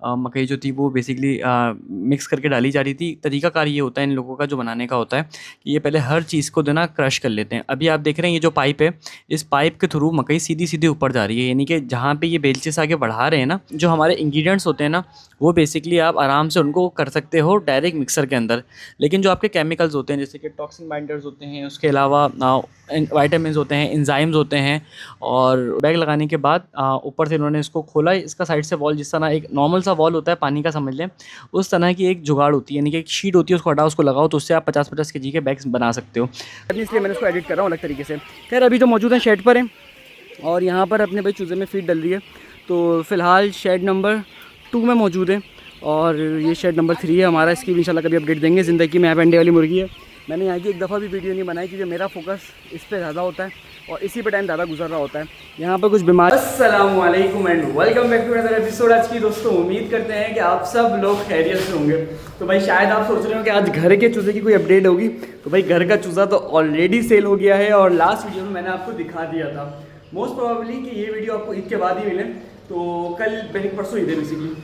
मकई जो थी वो बेसिकली मिक्स करके डाली जा रही थी। तरीकाकार ये होता है इन लोगों का जो बनाने का होता है कि ये पहले हर चीज़ को जो ना क्रश कर लेते हैं। अभी आप देख रहे हैं ये जो पाइप है, इस पाइप के थ्रू मकई सीधी-सीधी ऊपर जा रही है, यानी कि जहाँ पे ये बेलचे से आगे बढ़ा रहे हैं ना, जो हमारे इंग्रीडिएंट्स होते हैं ना, वो बेसिकली आप आराम से उनको कर सकते हो डायरेक्ट मिक्सर के अंदर। लेकिन जो आपके केमिकल्स होते हैं जैसे कि टॉक्सिन बाइंडर्स होते हैं, उसके अलावा विटामिन्स होते हैं, एंजाइम्स होते हैं, और बैग लगाने के बाद ऊपर से इन्होंने इसको खोला। इसका साइड से वॉल जिस तरह एक नॉर्मल सा वॉल होता है पानी का समझ लें, उस तरह की एक जुगाड़ होती है, यानी कि एक शीट होती है, उसको हटाओ, उसको लगाओ, तो उससे आप 50-50 केजी के बैग्स बना सकते हो। इसलिए मैंने उसको एडिट कर रहा हूँ अलग तरीके से। खैर अभी तो मौजूद है शेड पर है, और यहाँ पर अपने भाई चूज़े में फीड डल रही है। तो फ़िलहाल शेड नंबर 2 में मौजूद है, और ये शेड नंबर 3 है हमारा। इसकी भी इंशाल्लाह कभी अपडेट देंगे। ज़िंदगी में यहाँ पे अंडे वाली मुर्गी है। मैंने यहाँ की एक दफ़ा भी वीडियो नहीं बनाई क्योंकि मेरा फोकस इस पर ज़्यादा होता है और इसी पे टाइम ज़्यादा गुजर रहा होता है। यहाँ पर कुछ बीमार। अस्सलाम वालेकुम and welcome back to another episode. आज की दोस्तों उम्मीद करते हैं कि आप सब लोग खैरियत से होंगे। तो भाई शायद आप सोच रहे हो कि आज घर के चूज़े की कोई अपडेट होगी। तो भाई घर का चूज़ा तो ऑलरेडी सेल हो गया है, और लास्ट वीडियो में मैंने आपको दिखा दिया था। मोस्ट प्रोबेबली कि ये वीडियो आपको ईद के बाद ही मिले, तो कल परसों ईद है बेसिकली।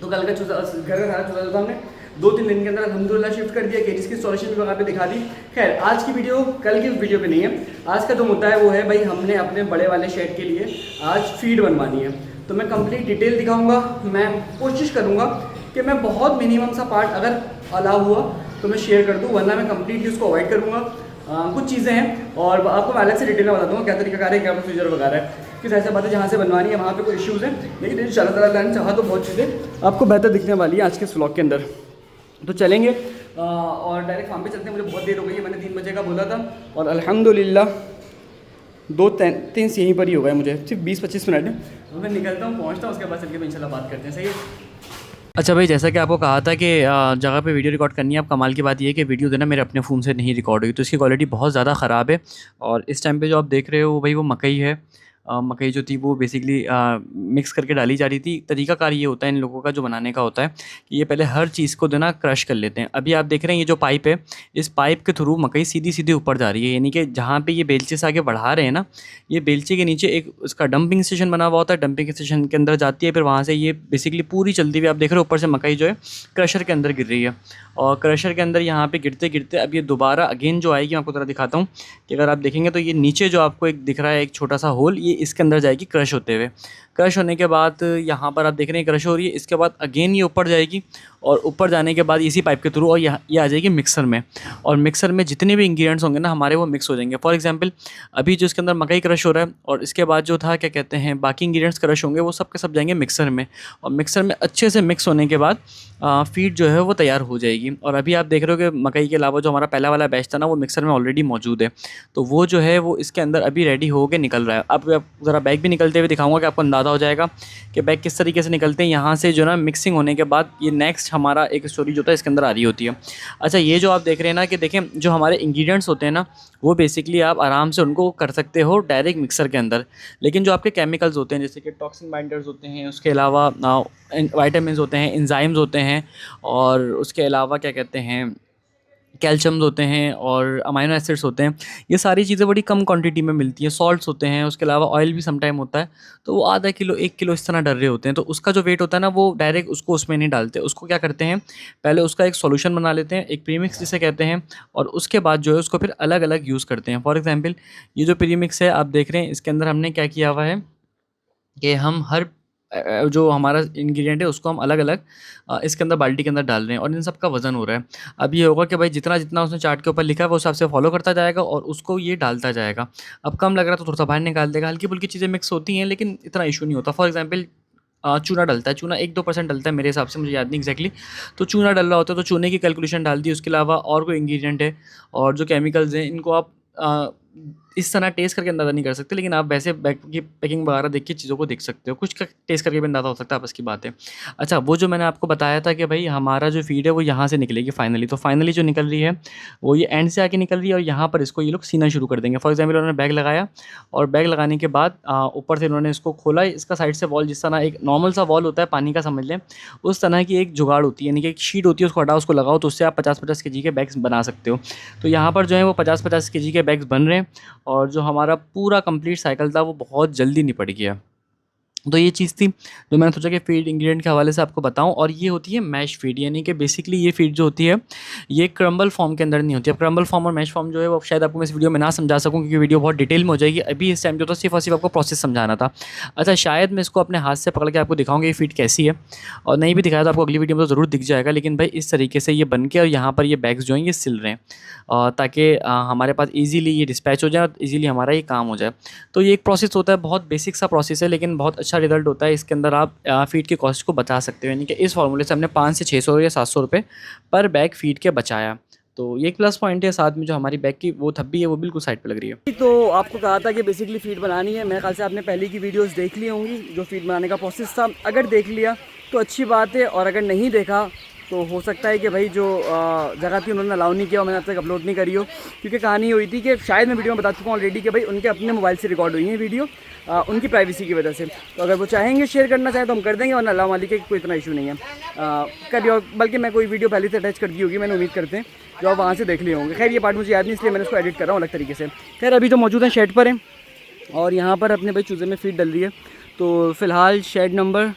तो कल का चूज़ा, घर का सारा चूज़ा था हमने 2-3 दिन के अंदर अल्हम्दुलिल्लाह शिफ्ट कर दिया। केजेस की इंस्टॉलेशन भी वहाँ पे दिखा दी। खैर आज की वीडियो कल की वीडियो पे नहीं है। आज का जो मुद्दा है वो है भाई हमने अपने बड़े वाले शेड के लिए आज फीड बनवानी है। तो मैं कंप्लीट डिटेल दिखाऊंगा। मैं कोशिश करूँगा कि मैं बहुत मिनिमम सा पार्ट अगर अलाउ हुआ तो मैं शेयर कर दूँ, वरना मैं कम्प्लीटली उसको अवॉइड करूँगा। कुछ चीज़ें हैं और आपको मैं अलग से डिटेल में बता दूँगा क्या तरीका है, क्या प्रोसीजर वगैरह है, किस ऐसे बातें जहाँ से बनवानी है वहाँ पे कोई इश्यूज़ हैं। लेकिन इंशाल्लाह ताला ने चाहा तो बहुत चीज़ें आपको बेहतर दिखने वाली है आज के व्लॉग के अंदर। तो चलेंगे और डायरेक्ट फार्म पे चलते हैं। मुझे बहुत देर हो गई है, मैंने 3 बजे का बोला था, और अल्हम्दुलिल्लाह 2-3 यहीं पर ही हो गए। मुझे सिर्फ 20-25 मिनट है, तो मैं निकलता हूँ, पहुँचता हूँ, उसके बाद चल के इंशाल्लाह बात करते हैं। सही है। अच्छा भाई, जैसा कि आपको कहा था कि जगह पे वीडियो रिकॉर्ड करनी है। अब कमाल की बात ये है कि वीडियो जो है ना मेरे अपने फ़ोन से नहीं रिकॉर्ड हुई, तो इसकी क्वालिटी बहुत ज़्यादा ख़राब है। और इस टाइम पे जो आप देख रहे हो भाई वो मकई है। मकई जो थी वो बेसिकली मिक्स करके डाली जा रही थी। तरीकाकार ये होता है इन लोगों का जो बनाने का होता है कि ये पहले हर चीज़ को जो ना क्रश कर लेते हैं। अभी आप देख रहे हैं ये जो पाइप है, इस पाइप के थ्रू मकई सीधी-सीधी ऊपर जा रही है, यानी कि जहाँ पे ये बेलचे से आगे बढ़ा रहे हैं ना, ये बेलचे के नीचे एक उसका डंपिंग स्टेशन बना हुआ होता है। डंपिंग स्टेशन के अंदर जाती है, फिर वहाँ से ये बेसिकली पूरी चलती हुई आप देख रहे हो ऊपर से मकई जो है क्रशर के अंदर गिर रही है। और क्रशर के अंदर यहाँ पे गिरते-गिरते अब ये दोबारा अगेन जो आएगी, मैं आपको ज़रा दिखाता हूँ कि अगर आप देखेंगे तो ये नीचे जो आपको एक दिख रहा है एक छोटा सा होल, ये इसके अंदर जाएगी क्रश होते हुए। क्रश होने के बाद यहाँ पर आप देख रहे हैं क्रश हो रही है। इसके बाद अगेन ये ऊपर जाएगी, और ऊपर जाने के बाद इसी पाइप के थ्रू और ये आ जाएगी मिक्सर में। और मिक्सर में जितने भी इंग्रीडिएंट्स होंगे ना हमारे, वो मिक्स हो जाएंगे। फॉर एग्जांपल अभी जो इसके अंदर मकई क्रश हो रहा है, और इसके बाद जो था क्या कहते हैं बाकी इंग्रीडिएंट्स क्रश होंगे, वो सब के सब जाएंगे मिक्सर में। और मिक्सर में अच्छे से मिक्स होने के बाद फीड जो है वो तैयार हो जाएगी। और अभी आप देख रहे हो कि मकई के अलावा जो हमारा पहला वाला बैच था ना, वो मिक्सर में ऑलरेडी मौजूद है। तो वो जो है वो इसके अंदर अभी रेडी हो के निकल रहा है। अब ज़रा बैग भी निकलते हुए दिखाऊंगा कि आपको अंदाज़ा हो जाएगा कि बैग किस तरीके से निकलते हैं। यहाँ से जो ना मिक्सिंग होने के बाद ये नेक्स्ट हमारा एक स्टोरी जो होता है इसके अंदर आ रही होती है। अच्छा, ये जो आप देख रहे हैं ना, कि देखें जो हमारे इंग्रेडिएंट्स होते हैं ना, वो बेसिकली आप आराम से उनको कर सकते हो डायरेक्ट मिक्सर के अंदर। लेकिन जो आपके केमिकल्स होते हैं जैसे कि टॉक्सिन बाइंडर्स होते हैं, उसके अलावा विटामिन्स होते हैं, एंजाइम्स होते हैं, और उसके अलावा क्या कहते हैं कैल्शियम्स होते हैं, और अमाइनो एसिड्स होते हैं। ये सारी चीज़ें बड़ी कम क्वांटिटी में मिलती हैं। सॉल्ट्स होते हैं, उसके अलावा ऑयल भी सम टाइम होता है। तो वो आधा किलो 1 किलो इस तरह डर रहे होते हैं। तो उसका जो वेट होता है ना, वो डायरेक्ट उसको उसमें नहीं डालते। उसको क्या करते हैं, पहले उसका एक सॉल्यूशन बना लेते हैं, एक प्रीमिक्स जिसे कहते हैं, और उसके बाद जो है उसको फिर अलग अलग यूज़ करते हैं। फॉर एग्जाम्पल ये जो प्रीमिक्स है आप देख रहे हैं, इसके अंदर हमने क्या किया हुआ है कि हम हर जो हमारा इंग्रेडिएंट है उसको हम अलग-अलग इसके अंदर बाल्टी के अंदर डाल रहे हैं, और इन सब का वज़न हो रहा है। अब ये होगा कि भाई जितना-जितना उसने चार्ट के ऊपर लिखा है वो हिसाब से फॉलो करता जाएगा और उसको ये डालता जाएगा। अब कम लग रहा है तो थोड़ा-सा बाहर निकाल देगा। हल्की-फुल्की चीज़ें मिक्स होती हैं लेकिन इतना इश्यू नहीं होता। फॉर एग्ज़ाम्पल चूना डलता है, चूना 1-2% डलता है मेरे हिसाब से, मुझे याद नहीं एग्ज़ैक्टली। तो चूना डल रहा होता है तो चूने की कैलकुलेशन डाल दी। उसके अलावा और कोई इंग्रीडिएंट है और जो केमिकल्स हैं इनको आप अ, इस तरह टेस्ट करके अंदाज़ा नहीं कर सकते, लेकिन आप वैसे बैग की पैकिंग वगैरह देख के चीज़ों को देख सकते हो। कुछ का टेस्ट करके भी अंदाज़ा हो सकता है, आपस की बात है। अच्छा, वो जो मैंने आपको बताया था कि भाई हमारा जो फ़ीड है वो यहाँ से निकलेगी फाइनली। तो फाइनली जो निकल रही है वो ये एंड से आके निकल रही है, और यहाँ पर इसको ये लोग सीना शुरू कर देंगे। फॉर एग्ज़ाम्पल उन्होंने बैग लगाया, और बैग लगाने के बाद ऊपर से इन्होंने इसको खोला। इसका साइड से वॉल जिस तरह एक नॉर्मल सा वॉल होता है पानी का समझ लें, उस तरह की एक जुगाड़ होती है, यानी कि एक शीट होती है, उसको हटाओ, उसको लगाओ, तो उससे आप 50-50 केजी के बैग्स बना सकते हो। तो यहाँ पर जो है वो 50-50 केजी के बैग्स बन रहे हैं, और जो हमारा पूरा कंप्लीट साइकिल था वो बहुत जल्दी निपट गया। तो ये चीज़ थी जो मैंने सोचा कि फीड इंग्रेडिएंट के हवाले से आपको बताऊं। और ये होती है मैश फीड, यानी कि बेसिकली ये फीड जो होती है ये क्रम्बल फॉर्म के अंदर नहीं होती है। अब क्रम्बल फॉर्म और मैश फॉर्म जो है वो शायद आपको मैं इस वीडियो में ना समझा सकूं, क्योंकि वीडियो बहुत डिटेल में हो जाएगी। अभी इस टाइम जो था सिर्फ और सिर्फ आपको प्रोसेस समझाना था। अच्छा, शायद मैं इसको अपने हाथ से पकड़ के आपको दिखाऊंगा ये फीड कैसी है, और नहीं भी दिखाया तो आपको अगली वीडियो में तो ज़रूर दिख जाएगा। लेकिन भाई इस तरीके से ये बन के और यहाँ पर ये बैग्स जो हैं ये सिल रहे हैं, ताकि हमारे पास ईजिली ये डिस्पैच हो जाए और ईजिली हमारा ये काम हो जाए। तो ये एक प्रोसेस होता है, बहुत बेसिक सा प्रोसेस है, लेकिन बहुत अच्छा रिजल्ट होता है। इसके अंदर आप फीड की कॉस्ट को बचा सकते हो, यानी कि इस फार्मूले से हमने 5 से 600 या 700 रुपये पर बैग फीड के बचाया। तो ये एक प्लस पॉइंट है। साथ में जो हमारी बैग की वो थब्बी है वो बिल्कुल साइड पे लग रही है। तो आपको कहा था कि बेसिकली फ़ीड बनानी है। मेरे ख्याल से आपने पहले की वीडियोस देख ली होंगी जो फ़ीड बनाने का प्रोसेस था। अगर देख लिया तो अच्छी बात है, और अगर नहीं देखा तो हो सकता है कि भाई जो जगह थी उन्होंने अलाउ नहीं किया और मैंने अब तक अपलोड नहीं करी हो। क्योंकि कहानी हुई थी कि शायद मैं वीडियो में बता चुका हूँ ऑलरेडी कि भाई उनके अपने मोबाइल से रिकॉर्ड हुई है वीडियो, उनकी प्राइवेसी की वजह से। तो अगर वो चाहेंगे शेयर करना चाहें तो हम कर देंगे, वरना अल्लाह मालिक है, कोई इतना इशू नहीं है। कभी और बल्कि मैं कोई वीडियो पहले से अटैच कर दी होगी, मैंने उम्मीद करते हैं जो आप वहाँ से देख लिए होंगे। खैर ये पार्ट मुझे याद नहीं, इसलिए मैंने उसको एडिट कर रहा हूँ अलग तरीके से। खैर अभी जो मौजूद है शेड पर है, और यहाँ पर अपने भाई चूज़े में फीड डल रही है। तो फ़िलहाल शेड नंबर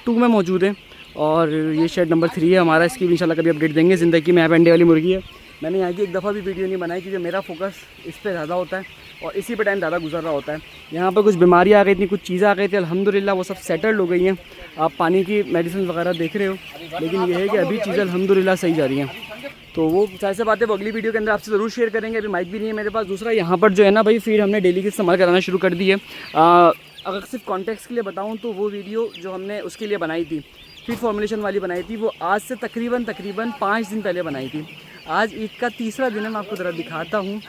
2 में मौजूद है, और ये शेड नंबर 3 है हमारा। इसकी भी इंशाल्लाह कभी अपडेट देंगे। ज़िंदगी में अंडे वाली मुर्गी है। मैंने यहाँ की एक दफ़ा भी वीडियो नहीं बनाई, क्योंकि मेरा फोकस इस पर ज़्यादा होता है और इसी पे टाइम ज़्यादा गुजर रहा होता है। यहाँ पर कुछ बीमारियाँ आ गई थी, कुछ चीज़ें आ गई थी, अल्हम्दुलिल्लाह वो सब सेटल्ड हो गई हैं। आप पानी की मेडिसिन वगैरह देख रहे हो, लेकिन ये है कि अभी चीज़ें अल्हम्दुलिल्लाह सही जा रही हैं। तो वो जाहिर सी बात है वो अगली वीडियो के अंदर आपसे ज़रूर शेयर करेंगे। अभी माइक भी नहीं है मेरे पास। दूसरा यहाँ पर जो है ना भाई फीड हमने डेली की इस्तेमाल कराना शुरू कर दी है। अगर सिर्फ कॉन्टेक्स्ट के लिए बताऊँ तो वो वीडियो जो हमने उसके लिए बनाई थी, फीड फॉर्मुलेशन वाली बनाई थी, वो आज से तकरीबन 5 दिन पहले बनाई थी। आज ईद का तीसरा दिन है, मैं आपको ज़रा दिखाता हूँ।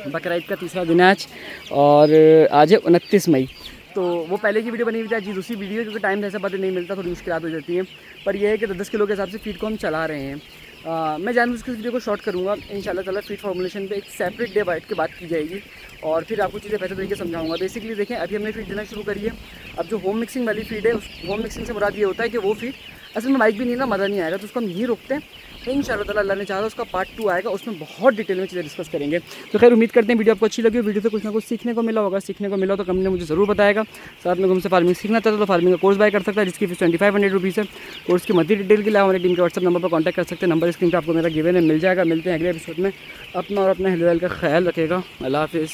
बकरा ईद का तीसरा दिन है आज, और आज है 29 मई। तो वो पहले की वीडियो बनी हुई थी, आज ये दूसरी वीडियो, क्योंकि टाइम जैसा पता नहीं मिलता, थोड़ी मुश्किल हो जाती है। पर यह है कि 10 किलो के हिसाब से फीड को हम चला रहे हैं। मैं जानबूझ के इस वीडियो को शॉर्ट करूँगा। इंशाल्लाह ताला फीड फॉर्मुलेशन पे एक सेपरेट डे बैठ के बात की जाएगी, और फिर आपको चीज़ें बेहतर तरीके से समझाऊंगा। बेसिकली देखें, अभी हमने फीड देना शुरू करी है। अब जो होम मिक्सिंग वाली फीड है, उस होम मिक्सिंग से मुराद ये होता है कि वो फीड असल में माइक भी नहीं ना, मज़ा नहीं आएगा, तो उसको हम यहीं रोकते हैं। इंशाल्लाह ताला अल्लाह ने चाहा उसका पार्ट 2 आएगा, उसमें बहुत डिटेल में चीज़ें डिस्कस करेंगे। तो खैर उम्मीद करते हैं वीडियो आपको अच्छी लगी, वीडियो से कुछ ना कुछ सीखने को मिला होगा। सीखने को मिला तो कमेंट में मुझे ज़रूर बताएगा। साथ में हमसे फार्मिंग सीखना चाहता है तो फार्मिंग का कोर्स बाय कर सकता है, जिसकी फीस 2500 रुपीज़ है। कोर्स की मज़ीद डिटेल के लिए हमारे टीम के व्हाट्सअप नंबर पर कॉन्टैक्ट कर सकते हैं। नंबर स्क्रीन पर आपको मेरा गिवन है, मिल जाएगा। मिलते हैं अगले एपिसोड में। अपना और अपने हेल्थ का ख्याल रखेगा। अल्लाह हाफिज़।